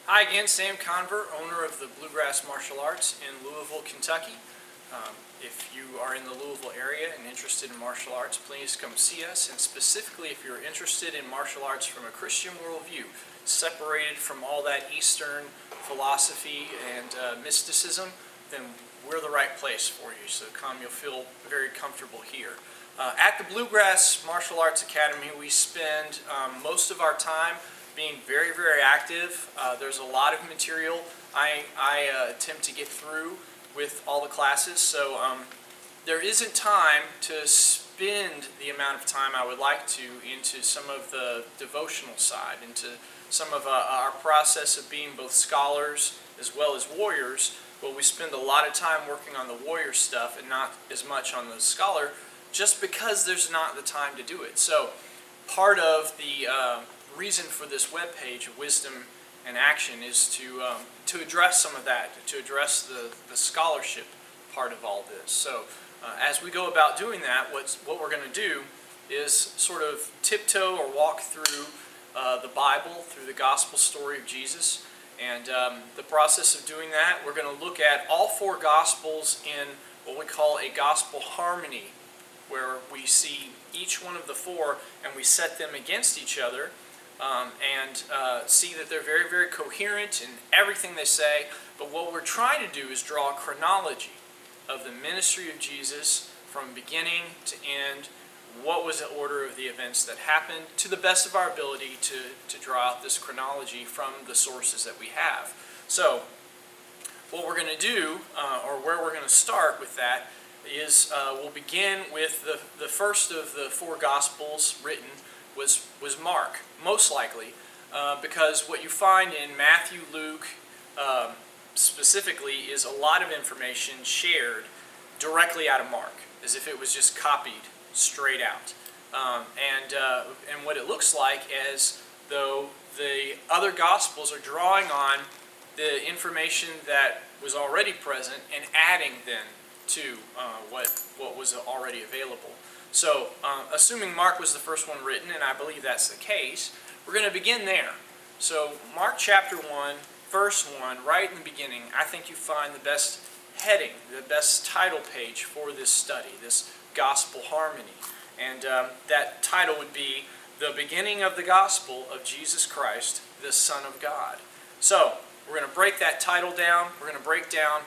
Hi again, Sam Conver, owner of the Bluegrass Martial Arts in Louisville, Kentucky. If you are in the Louisville area and interested in martial arts, please come see us. And specifically, if you're interested in martial arts from a Christian worldview, separated from all that Eastern philosophy and mysticism, then we're the right place for you. So come, you'll feel very comfortable here. At the Bluegrass Martial Arts Academy, we spend most of our time being very, very active. There's a lot of material I attempt to get through with all the classes, so there isn't time to spend the amount of time I would like to into some of the devotional side, into some of our process of being both scholars as well as warriors. Well, we spend a lot of time working on the warrior stuff and not as much on the scholar, just because there's not the time to do it. So part of the reason for this webpage, Wisdom and Action, is to address some of that, to address the scholarship part of all this. So as we go about doing that, what we're going to do is sort of tiptoe or walk through the Bible, through the gospel story of Jesus. And the process of doing that, we're going to look at all four gospels in what we call a gospel harmony, where we see each one of the four and we set them against each other and see that they're very, very coherent in everything they say. But what we're trying to do is draw a chronology of the ministry of Jesus from beginning to end. What was the order of the events that happened, to the best of our ability to draw out this chronology from the sources that we have. So what we're going to do, or where we're going to start with that, is we'll begin with the first of the four Gospels written was Mark, most likely, because what you find in Matthew, Luke, specifically, is a lot of information shared directly out of Mark, as if it was just copied straight out. And what it looks like as though the other Gospels are drawing on the information that was already present and adding then to what was already available. So, assuming Mark was the first one written, and I believe that's the case, we're going to begin there. So, Mark chapter 1, verse 1, right in the beginning, I think you find the best heading, the best title page for this study, this gospel harmony. And that title would be The Beginning of the Gospel of Jesus Christ, the Son of God. So, we're going to break that title down. We're going to break down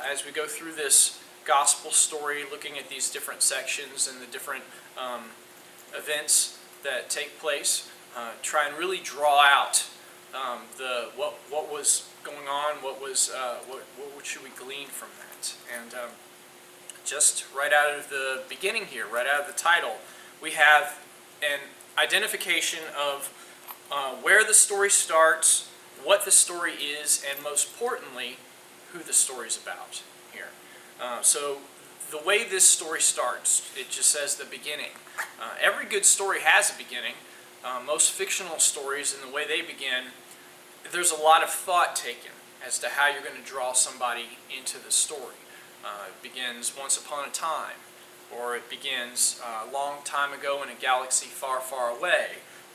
as we go through this gospel story, looking at these different sections and the different events that take place, try and really draw out what was going on, what should we glean from that. And just right out of the beginning here, right out of the title, we have an identification of where the story starts, what the story is, and most importantly, who the story's about here. So the way this story starts, it just says the beginning. Every good story has a beginning. Most fictional stories, in the way they begin, there's a lot of thought taken as to how you're going to draw somebody into the story. It begins once upon a time, or it begins a long time ago in a galaxy far, far away,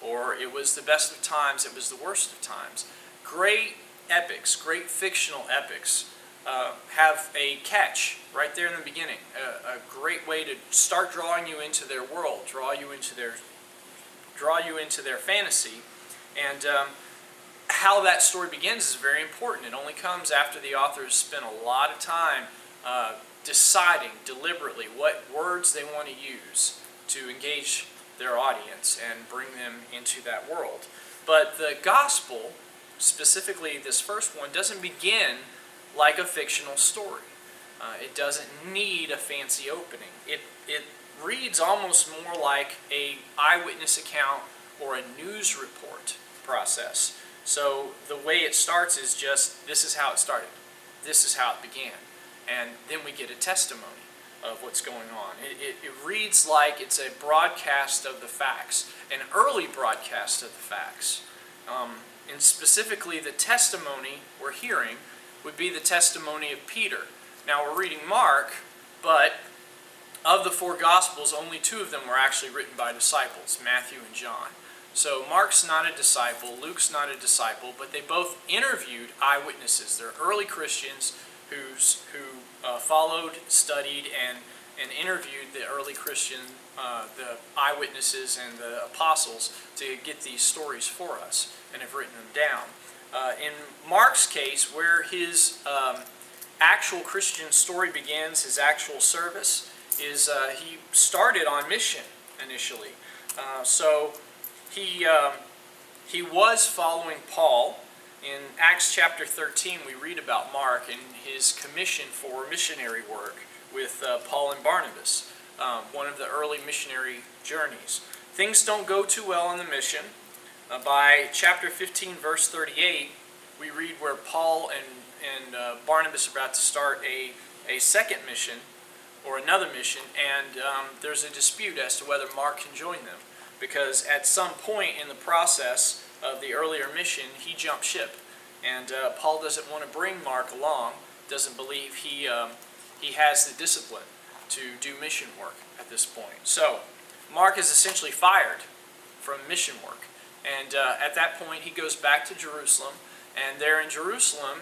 or it was the best of times, it was the worst of times. Great epics, great fictional epics, have a catch right there in the beginning, a great way to start drawing you into their world, draw you into their fantasy, and how that story begins is very important. It only comes after the authors spent a lot of time deciding deliberately what words they want to use to engage their audience and bring them into that world. But the gospel, specifically this first one, doesn't begin like a fictional story. It doesn't need a fancy opening. It reads almost more like an eyewitness account or a news report process. So the way it starts is just, this is how it started. This is how it began. And then we get a testimony of what's going on. It reads like it's a broadcast of the facts, an early broadcast of the facts. And specifically, the testimony we're hearing would be the testimony of Peter. Now, we're reading Mark, but of the four Gospels, only two of them were actually written by disciples, Matthew and John. So Mark's not a disciple, Luke's not a disciple, but they both interviewed eyewitnesses. They're early Christians who followed, studied, and interviewed the early Christian, the eyewitnesses and the apostles to get these stories for us and have written them down. In Mark's case, where his actual Christian story begins, his actual service, is he started on mission initially. So he was following Paul. In Acts chapter 13, we read about Mark and his commission for missionary work with Paul and Barnabas, one of the early missionary journeys. Things don't go too well on the mission. By chapter 15, verse 38, we read where Paul and Barnabas are about to start a second mission, or another mission, and there's a dispute as to whether Mark can join them, because at some point in the process of the earlier mission, he jumped ship, and Paul doesn't want to bring Mark along, doesn't believe he has the discipline to do mission work at this point. So Mark is essentially fired from mission work, and at that point he goes back to Jerusalem, and there in Jerusalem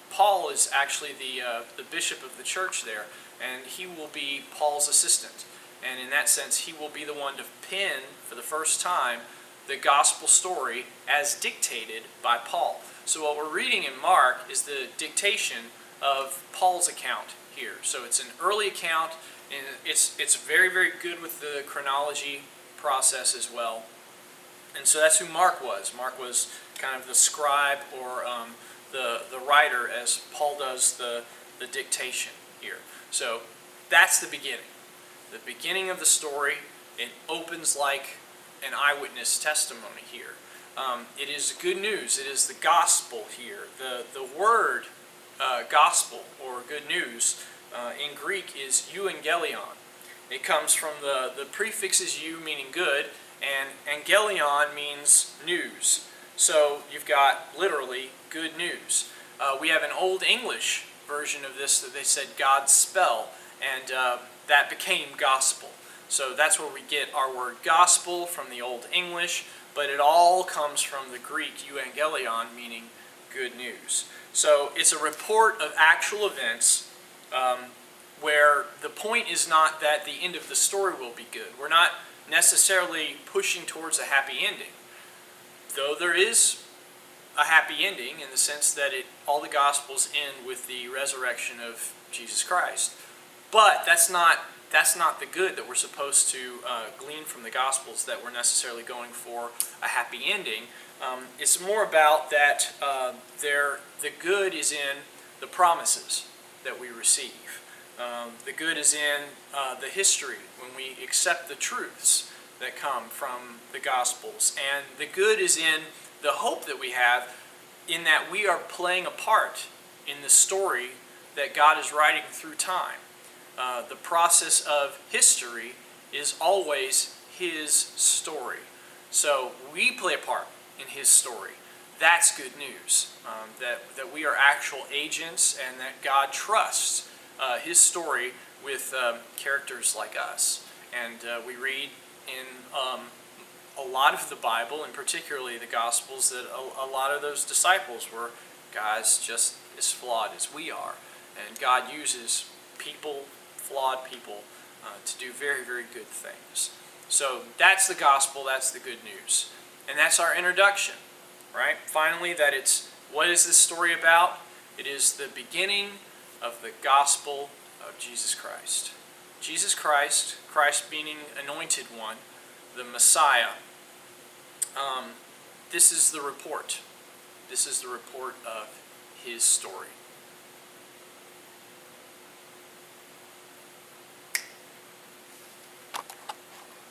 Paul is actually the bishop of the church there, and he will be Paul's assistant. And in that sense, he will be the one to pen, for the first time, the gospel story as dictated by Paul. So what we're reading in Mark is the dictation of Paul's account here. So it's an early account, and it's very, very good with the chronology process as well. And so that's who Mark was. Mark was kind of the scribe, or the writer, as Paul does the dictation here. So that's the beginning. The beginning of the story. It opens like an eyewitness testimony here. It is good news. It is the gospel here. The word gospel, or good news, in Greek is euangelion. It comes from the prefixes eu, meaning good, and angelion means news. So you've got literally good news. We have an Old English version of this that they said God's spell, and that became gospel. So that's where we get our word gospel from the Old English, but it all comes from the Greek euangelion, meaning good news. So it's a report of actual events, where the point is not that the end of the story will be good. We're not necessarily pushing towards a happy ending, though there is a happy ending in the sense that all the Gospels end with the resurrection of Jesus Christ. But that's not the good that we're supposed to glean from the Gospels, that we're necessarily going for a happy ending. It's more about that the good is in the promises that we receive. The good is in the history when we accept the truths that come from the Gospels. And the good is in the hope that we have in that we are playing a part in the story that God is writing through time. The process of history is always His story. So we play a part in His story. That's good news, that we are actual agents, and that God trusts His story with characters like us. And we read in a lot of the Bible, and particularly the Gospels, that a lot of those disciples were guys just as flawed as we are. And God uses people, flawed people, to do very, very good things. So that's the gospel, that's the good news. And that's our introduction, right? Finally, what is this story about? It is the beginning of the gospel of Jesus Christ. Jesus Christ, Christ meaning anointed one, the Messiah. This is the report. This is the report of His story.